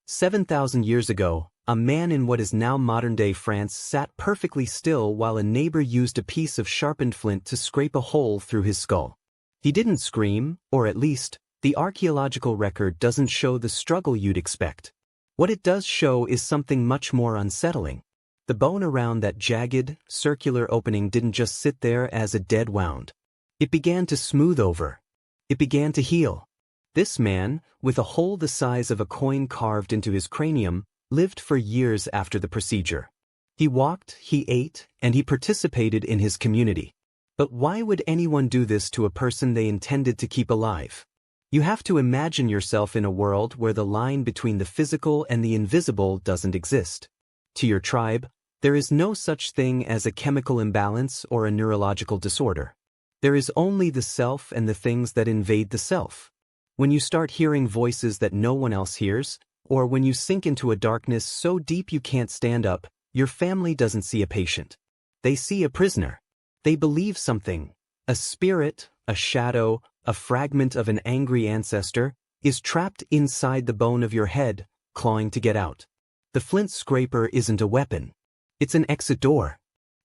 7,000 years ago, a man in what is now modern-day France sat perfectly still while a neighbor used a piece of sharpened flint to scrape a hole through his skull. He didn't scream, or at least, the archaeological record doesn't show the struggle you'd expect. What it does show is something much more unsettling. The bone around that jagged, circular opening didn't just sit there as a dead wound. It began to smooth over. It began to heal. This man, with a hole the size of a coin carved into his cranium, lived for years after the procedure. He walked, he ate, and he participated in his community. But why would anyone do this to a person they intended to keep alive? You have to imagine yourself in a world where the line between the physical and the invisible doesn't exist. To your tribe, there is no such thing as a chemical imbalance or a neurological disorder. There is only the self and the things that invade the self. When you start hearing voices that no one else hears, or when you sink into a darkness so deep you can't stand up, your family doesn't see a patient. They see a prisoner. They believe something, a spirit, a shadow, a fragment of an angry ancestor, is trapped inside the bone of your head, clawing to get out. The flint scraper isn't a weapon. It's an exit door.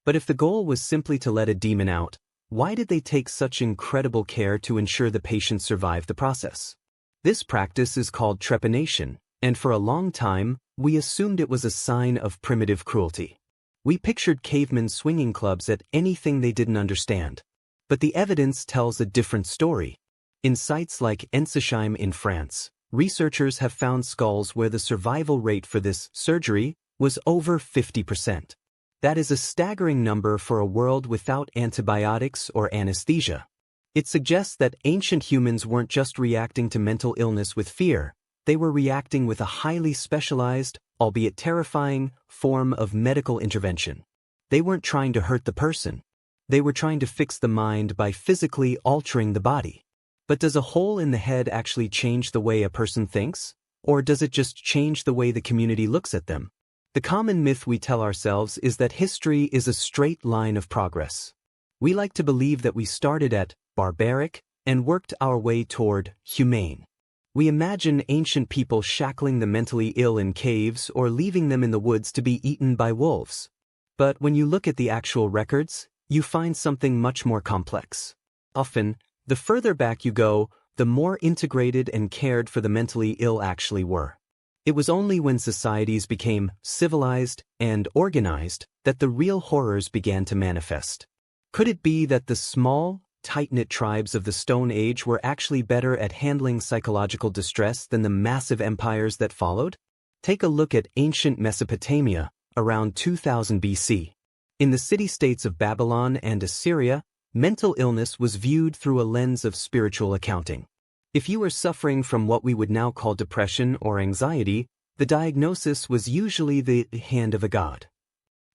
But if the goal was simply to let a demon out, why did they take such incredible care to ensure the patient survived the process? This practice is called trepanation, and for a long time, we assumed it was a sign of primitive cruelty. We pictured cavemen swinging clubs at anything they didn't understand. But the evidence tells a different story. In sites like Ensisheim in France, researchers have found skulls where the survival rate for this surgery was over 50%. That is a staggering number for a world without antibiotics or anesthesia. It suggests that ancient humans weren't just reacting to mental illness with fear, they were reacting with a highly specialized, albeit terrifying, form of medical intervention. They weren't trying to hurt the person. They were trying to fix the mind by physically altering the body. But does a hole in the head actually change the way a person thinks? Or does it just change the way the community looks at them? The common myth we tell ourselves is that history is a straight line of progress. We like to believe that we started at barbaric and worked our way toward humane. We imagine ancient people shackling the mentally ill in caves or leaving them in the woods to be eaten by wolves. But when you look at the actual records, you find something much more complex. Often, the further back you go, the more integrated and cared for the mentally ill actually were. It was only when societies became civilized and organized that the real horrors began to manifest. Could it be that the small, tight-knit tribes of the Stone Age were actually better at handling psychological distress than the massive empires that followed? Take a look at ancient Mesopotamia, around 2000 BC. In the city-states of Babylon and Assyria, mental illness was viewed through a lens of spiritual accounting. If you were suffering from what we would now call depression or anxiety, the diagnosis was usually the hand of a god.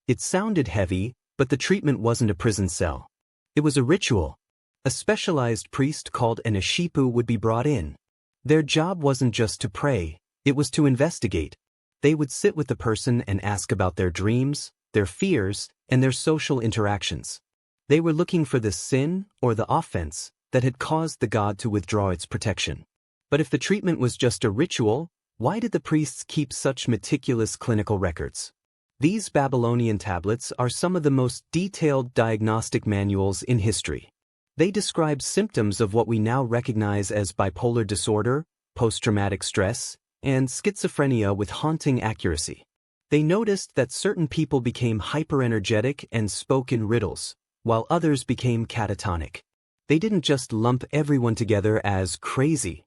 It sounded heavy, but the treatment wasn't a prison cell. It was a ritual. A specialized priest called an ashipu would be brought in. Their job wasn't just to pray, it was to investigate. They would sit with the person and ask about their dreams, their fears, and their social interactions. They were looking for the sin or the offense that had caused the god to withdraw its protection. But if the treatment was just a ritual, why did the priests keep such meticulous clinical records? These Babylonian tablets are some of the most detailed diagnostic manuals in history. They describe symptoms of what we now recognize as bipolar disorder, post-traumatic stress, and schizophrenia with haunting accuracy. They noticed that certain people became hyperenergetic and spoke in riddles, while others became catatonic. They didn't just lump everyone together as crazy.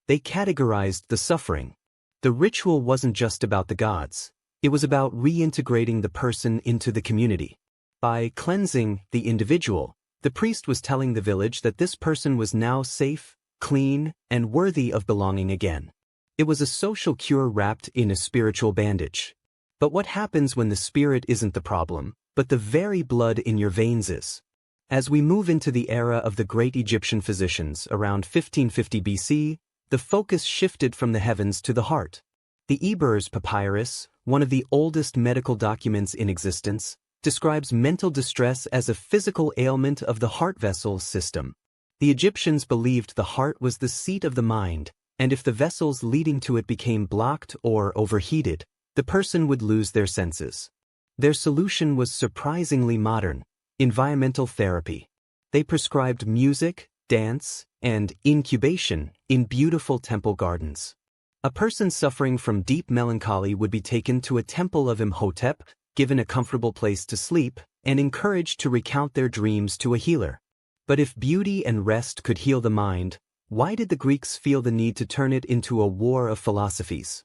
They categorized the suffering. The ritual wasn't just about the gods. It was about reintegrating the person into the community. By cleansing the individual, the priest was telling the village that this person was now safe, clean, and worthy of belonging again. It was a social cure wrapped in a spiritual bandage. But what happens when the spirit isn't the problem, but the very blood in your veins is? As we move into the era of the great Egyptian physicians around 1550 BC, the focus shifted from the heavens to the heart. The Ebers Papyrus, one of the oldest medical documents in existence, describes mental distress as a physical ailment of the heart vessel system. The Egyptians believed the heart was the seat of the mind, and if the vessels leading to it became blocked or overheated, the person would lose their senses. Their solution was surprisingly modern: environmental therapy. They prescribed music, dance, and incubation in beautiful temple gardens. A person suffering from deep melancholy would be taken to a temple of Imhotep, given a comfortable place to sleep, and encouraged to recount their dreams to a healer. But if beauty and rest could heal the mind, why did the Greeks feel the need to turn it into a war of philosophies?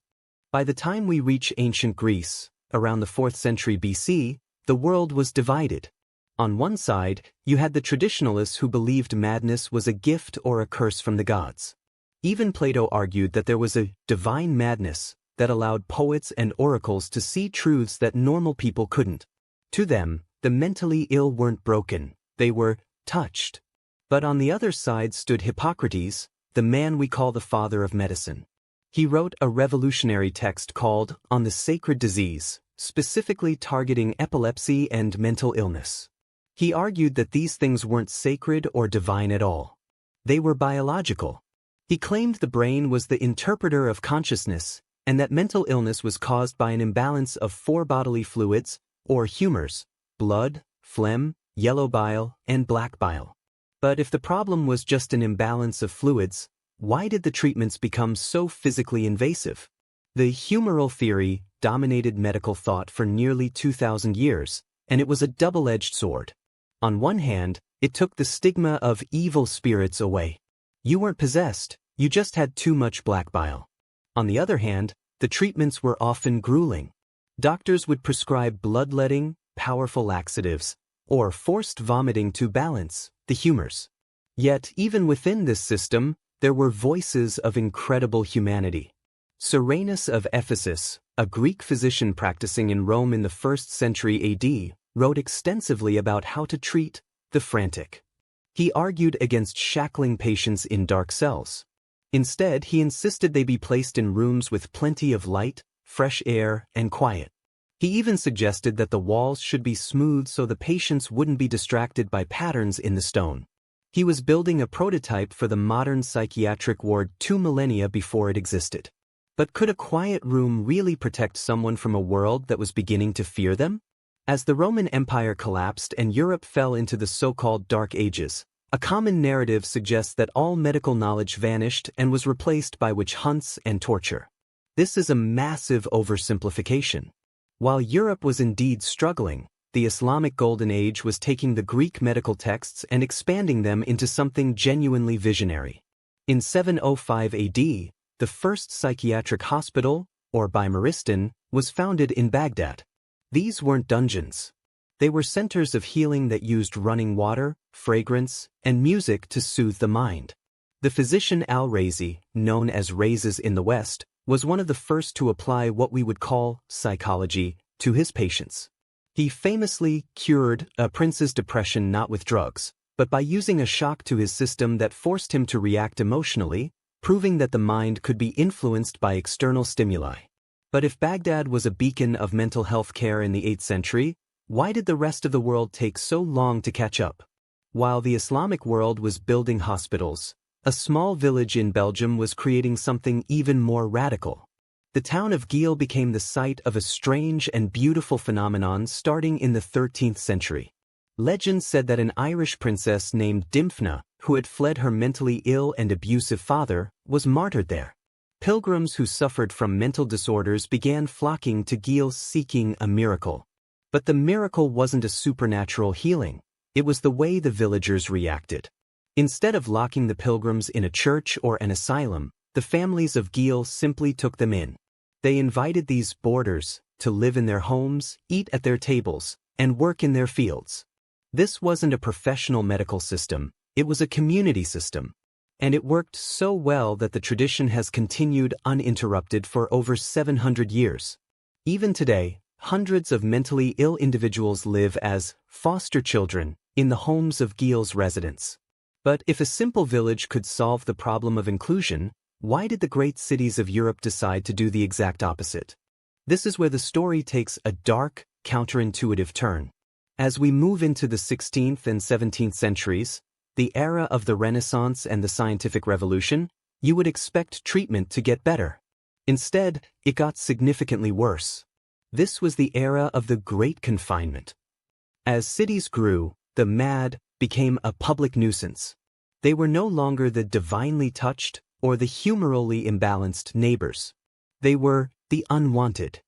By the time we reach ancient Greece, around the 4th century BC, the world was divided. On one side, you had the traditionalists who believed madness was a gift or a curse from the gods. Even Plato argued that there was a divine madness that allowed poets and oracles to see truths that normal people couldn't. To them, the mentally ill weren't broken, they were touched. But on the other side stood Hippocrates, the man we call the father of medicine. He wrote a revolutionary text called On the Sacred Disease, specifically targeting epilepsy and mental illness. He argued that these things weren't sacred or divine at all. They were biological. He claimed the brain was the interpreter of consciousness, and that mental illness was caused by an imbalance of 4 bodily fluids, or humors: blood, phlegm, yellow bile, and black bile. But if the problem was just an imbalance of fluids, why did the treatments become so physically invasive? The humoral theory dominated medical thought for nearly 2,000 years, and it was a double-edged sword. On one hand, it took the stigma of evil spirits away. You weren't possessed, you just had too much black bile. On the other hand, the treatments were often grueling. Doctors would prescribe bloodletting, powerful laxatives, or forced vomiting to balance the humors. Yet, even within this system, there were voices of incredible humanity. Cyrenus of Ephesus, a Greek physician practicing in Rome in the 1st century AD, wrote extensively about how to treat the frantic. He argued against shackling patients in dark cells. Instead, he insisted they be placed in rooms with plenty of light, fresh air, and quiet. He even suggested that the walls should be smooth so the patients wouldn't be distracted by patterns in the stone. He was building a prototype for the modern psychiatric ward 2 millennia before it existed. But could a quiet room really protect someone from a world that was beginning to fear them? As the Roman Empire collapsed and Europe fell into the so-called Dark Ages, a common narrative suggests that all medical knowledge vanished and was replaced by witch hunts and torture. This is a massive oversimplification. While Europe was indeed struggling, the Islamic Golden Age was taking the Greek medical texts and expanding them into something genuinely visionary. In 705 AD, the first psychiatric hospital, or Bimaristan, was founded in Baghdad. These weren't dungeons. They were centers of healing that used running water, fragrance, and music to soothe the mind. The physician Al-Razi, known as Rhazes in the West, was one of the first to apply what we would call psychology to his patients. He famously cured a prince's depression not with drugs, but by using a shock to his system that forced him to react emotionally, proving that the mind could be influenced by external stimuli. But if Baghdad was a beacon of mental health care in the 8th century, why did the rest of the world take so long to catch up? While the Islamic world was building hospitals, a small village in Belgium was creating something even more radical. The town of Geel became the site of a strange and beautiful phenomenon starting in the 13th century. Legend said that an Irish princess named Dymphna, who had fled her mentally ill and abusive father, was martyred there. Pilgrims who suffered from mental disorders began flocking to Geel seeking a miracle. But the miracle wasn't a supernatural healing. It was the way the villagers reacted. Instead of locking the pilgrims in a church or an asylum, the families of Geel simply took them in. They invited these boarders to live in their homes, eat at their tables, and work in their fields. This wasn't a professional medical system, it was a community system. And it worked so well that the tradition has continued uninterrupted for over 700 years. Even today, hundreds of mentally ill individuals live as foster children in the homes of Geel's residents. But if a simple village could solve the problem of inclusion, why did the great cities of Europe decide to do the exact opposite? This is where the story takes a dark, counterintuitive turn. As we move into the 16th and 17th centuries, the era of the Renaissance and the scientific revolution, You would expect treatment to get better. Instead, it got significantly worse. This was the era of the Great Confinement. As cities grew, the mad became a public nuisance. They were no longer the divinely touched or the humorally imbalanced neighbors. They were the unwanted.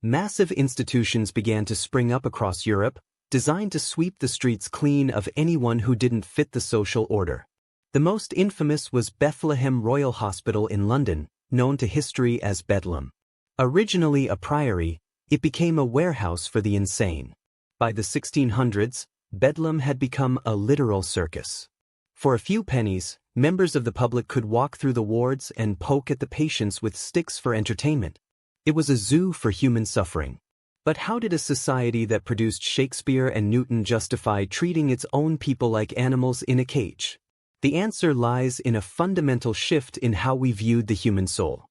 Massive institutions began to spring up across Europe, designed to sweep the streets clean of anyone who didn't fit the social order. The most infamous was Bethlehem Royal Hospital in London, known to history as Bedlam. Originally a priory, it became a warehouse for the insane. By the 1600s, Bedlam had become a literal circus. For a few pennies, members of the public could walk through the wards and poke at the patients with sticks for entertainment. It was a zoo for human suffering. But how did a society that produced Shakespeare and Newton justify treating its own people like animals in a cage? The answer lies in a fundamental shift in how we viewed the human soul.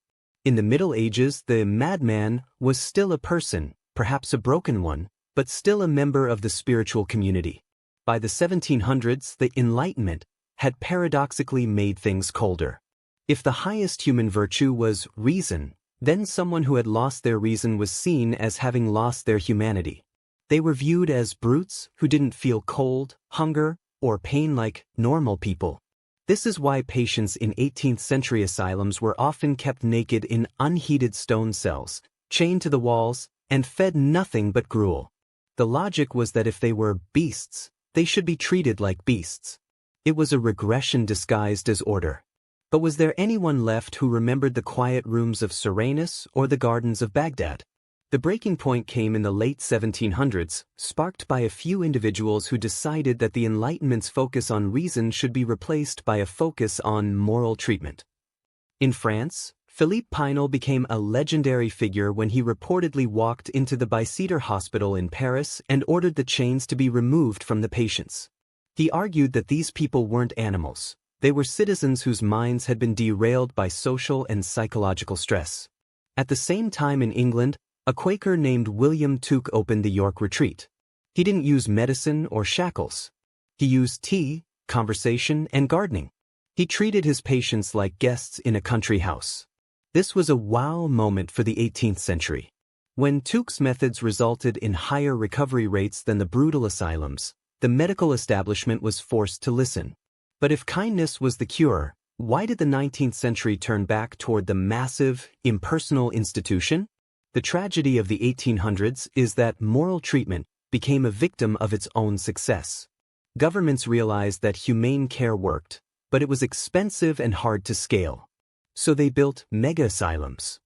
In the Middle Ages, the madman was still a person, perhaps a broken one, but still a member of the spiritual community. By the 1700s, the Enlightenment had paradoxically made things colder. If the highest human virtue was reason, then someone who had lost their reason was seen as having lost their humanity. They were viewed as brutes who didn't feel cold, hunger, or pain like normal people. This is why patients in 18th-century asylums were often kept naked in unheated stone cells, chained to the walls, and fed nothing but gruel. The logic was that if they were beasts, they should be treated like beasts. It was a regression disguised as order. But was there anyone left who remembered the quiet rooms of Serenus or the gardens of Baghdad? The breaking point came in the late 1700s, sparked by a few individuals who decided that the Enlightenment's focus on reason should be replaced by a focus on moral treatment. In France, Philippe Pinel became a legendary figure when he reportedly walked into the Bicêtre Hospital in Paris and ordered the chains to be removed from the patients. He argued that these people weren't animals. They were citizens whose minds had been derailed by social and psychological stress. At the same time in England, a Quaker named William Tuke opened the York Retreat. He didn't use medicine or shackles. He used tea, conversation, and gardening. He treated his patients like guests in a country house. This was a wow moment for the 18th century. When Tuke's methods resulted in higher recovery rates than the brutal asylums, the medical establishment was forced to listen. But if kindness was the cure, why did the 19th century turn back toward the massive, impersonal institution? The tragedy of the 1800s is that moral treatment became a victim of its own success. Governments realized that humane care worked, but it was expensive and hard to scale. So they built mega-asylums.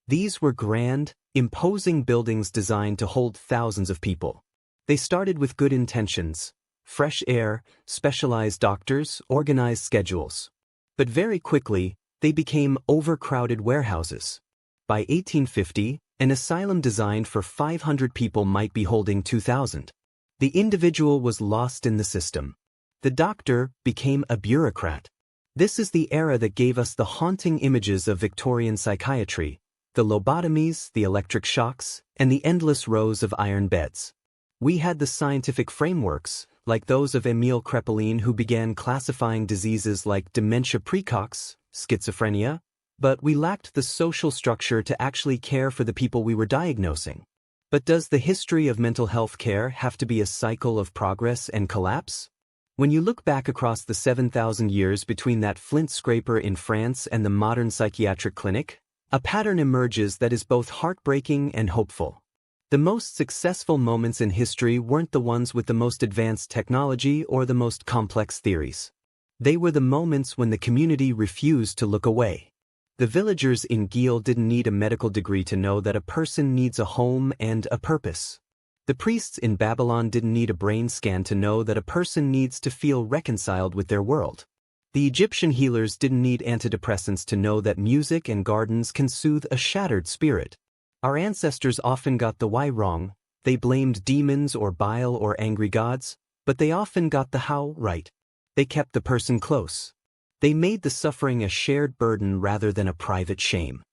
These were grand, imposing buildings designed to hold thousands of people. They started with good intentions: fresh air, specialized doctors, organized schedules. But very quickly, they became overcrowded warehouses. By 1850, an asylum designed for 500 people might be holding 2,000. The individual was lost in the system. The doctor became a bureaucrat. This is the era that gave us the haunting images of Victorian psychiatry, the lobotomies, the electric shocks, and the endless rows of iron beds. We had the scientific frameworks, like those of Émile Crépelin, who began classifying diseases like dementia praecox, schizophrenia, but we lacked the social structure to actually care for the people we were diagnosing. But does the history of mental health care have to be a cycle of progress and collapse? When you look back across the 7,000 years between that flint scraper in France and the modern psychiatric clinic, a pattern emerges that is both heartbreaking and hopeful. The most successful moments in history weren't the ones with the most advanced technology or the most complex theories. They were the moments when the community refused to look away. The villagers in Geel didn't need a medical degree to know that a person needs a home and a purpose. The priests in Babylon didn't need a brain scan to know that a person needs to feel reconciled with their world. The Egyptian healers didn't need antidepressants to know that music and gardens can soothe a shattered spirit. Our ancestors often got the why wrong. They blamed demons or bile or angry gods, but they often got the how right. They kept the person close. They made the suffering a shared burden rather than a private shame.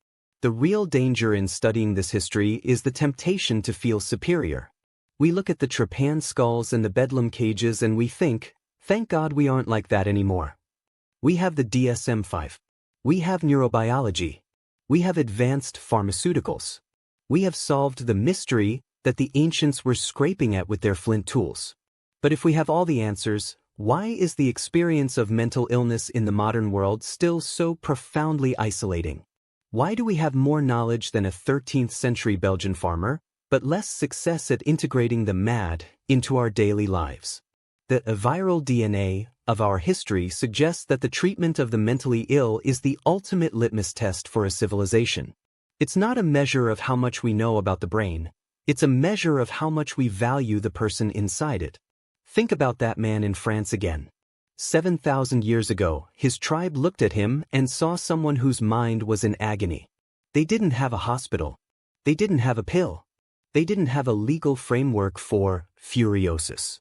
The real danger in studying this history is the temptation to feel superior. We look at the trepan skulls and the bedlam cages and we think, thank God we aren't like that anymore. We have the DSM-5. We have neurobiology. We have advanced pharmaceuticals. We have solved the mystery that the ancients were scraping at with their flint tools. But if we have all the answers, why is the experience of mental illness in the modern world still so profoundly isolating? Why do we have more knowledge than a 13th century Belgian farmer, but less success at integrating the mad into our daily lives? The viral DNA of our history suggests that the treatment of the mentally ill is the ultimate litmus test for a civilization. It's not a measure of how much we know about the brain, it's a measure of how much we value the person inside it. Think about that man in France again. 7,000 years ago, his tribe looked at him and saw someone whose mind was in agony. They didn't have a hospital. They didn't have a pill. They didn't have a legal framework for furiosis.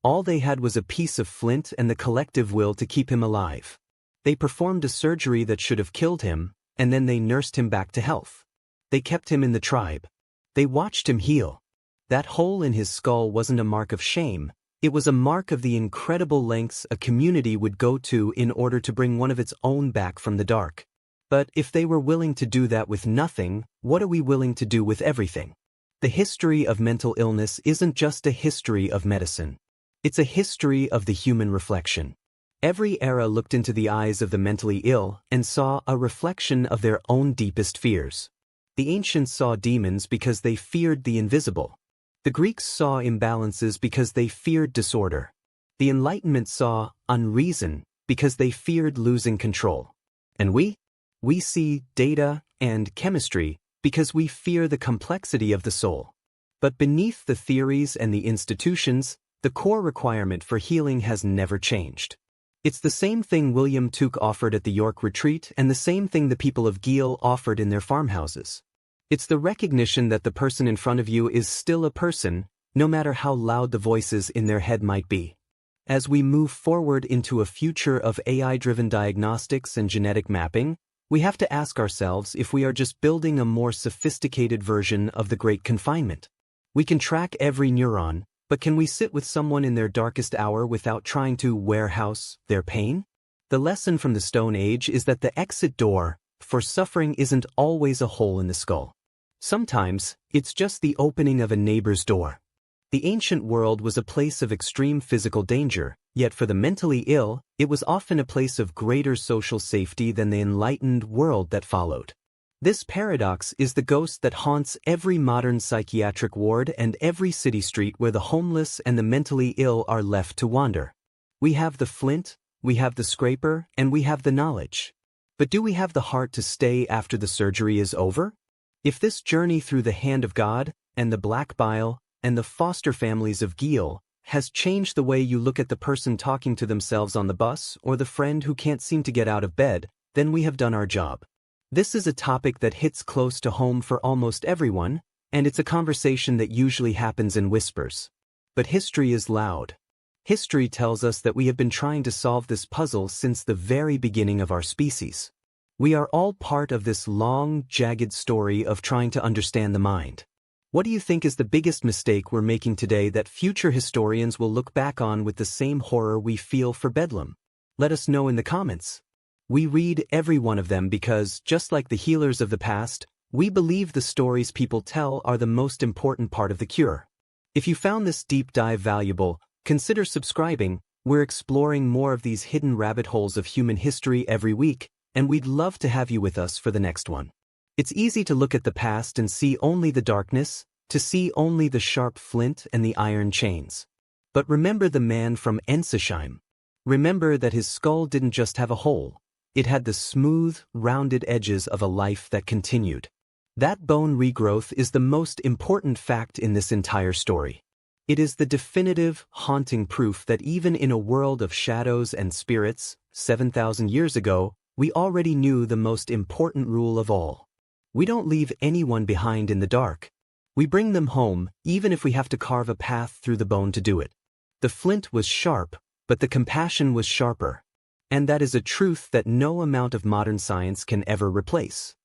All they had was a piece of flint and the collective will to keep him alive. They performed a surgery that should have killed him, and then they nursed him back to health. They kept him in the tribe. They watched him heal. That hole in his skull wasn't a mark of shame. It was a mark of the incredible lengths a community would go to in order to bring one of its own back from the dark. But if they were willing to do that with nothing, what are we willing to do with everything? The history of mental illness isn't just a history of medicine. It's a history of the human reflection. Every era looked into the eyes of the mentally ill and saw a reflection of their own deepest fears. The ancients saw demons because they feared the invisible. The Greeks saw imbalances because they feared disorder. The Enlightenment saw unreason because they feared losing control. And we see data and chemistry because we fear the complexity of the soul. But beneath the theories and the institutions, the core requirement for healing has never changed. It's the same thing William Tuke offered at the York Retreat and the same thing the people of Geel offered in their farmhouses. It's the recognition that the person in front of you is still a person, no matter how loud the voices in their head might be. As we move forward into a future of AI-driven diagnostics and genetic mapping, we have to ask ourselves if we are just building a more sophisticated version of the Great Confinement. We can track every neuron, but can we sit with someone in their darkest hour without trying to warehouse their pain? The lesson from the Stone Age is that the exit door for suffering isn't always a hole in the skull. Sometimes, it's just the opening of a neighbor's door. The ancient world was a place of extreme physical danger, yet for the mentally ill, it was often a place of greater social safety than the enlightened world that followed. This paradox is the ghost that haunts every modern psychiatric ward and every city street where the homeless and the mentally ill are left to wander. We have the flint, we have the scraper, and we have the knowledge. But do we have the heart to stay after the surgery is over? If this journey through the hand of God, and the black bile, and the foster families of Geel has changed the way you look at the person talking to themselves on the bus or the friend who can't seem to get out of bed, then we have done our job. This is a topic that hits close to home for almost everyone, and it's a conversation that usually happens in whispers. But history is loud. History tells us that we have been trying to solve this puzzle since the very beginning of our species. We are all part of this long, jagged story of trying to understand the mind. What do you think is the biggest mistake we're making today that future historians will look back on with the same horror we feel for Bedlam? Let us know in the comments. We read every one of them because, just like the healers of the past, we believe the stories people tell are the most important part of the cure. If you found this deep dive valuable, consider subscribing. We're exploring more of these hidden rabbit holes of human history every week, and we'd love to have you with us for the next one. It's easy to look at the past and see only the darkness, to see only the sharp flint and the iron chains. But remember the man from Ensisheim. Remember that his skull didn't just have a hole. It had the smooth, rounded edges of a life that continued. That bone regrowth is the most important fact in this entire story. It is the definitive, haunting proof that even in a world of shadows and spirits, 7,000 years ago, we already knew the most important rule of all. We don't leave anyone behind in the dark. We bring them home, even if we have to carve a path through the bone to do it. The flint was sharp, but the compassion was sharper. And that is a truth that no amount of modern science can ever replace.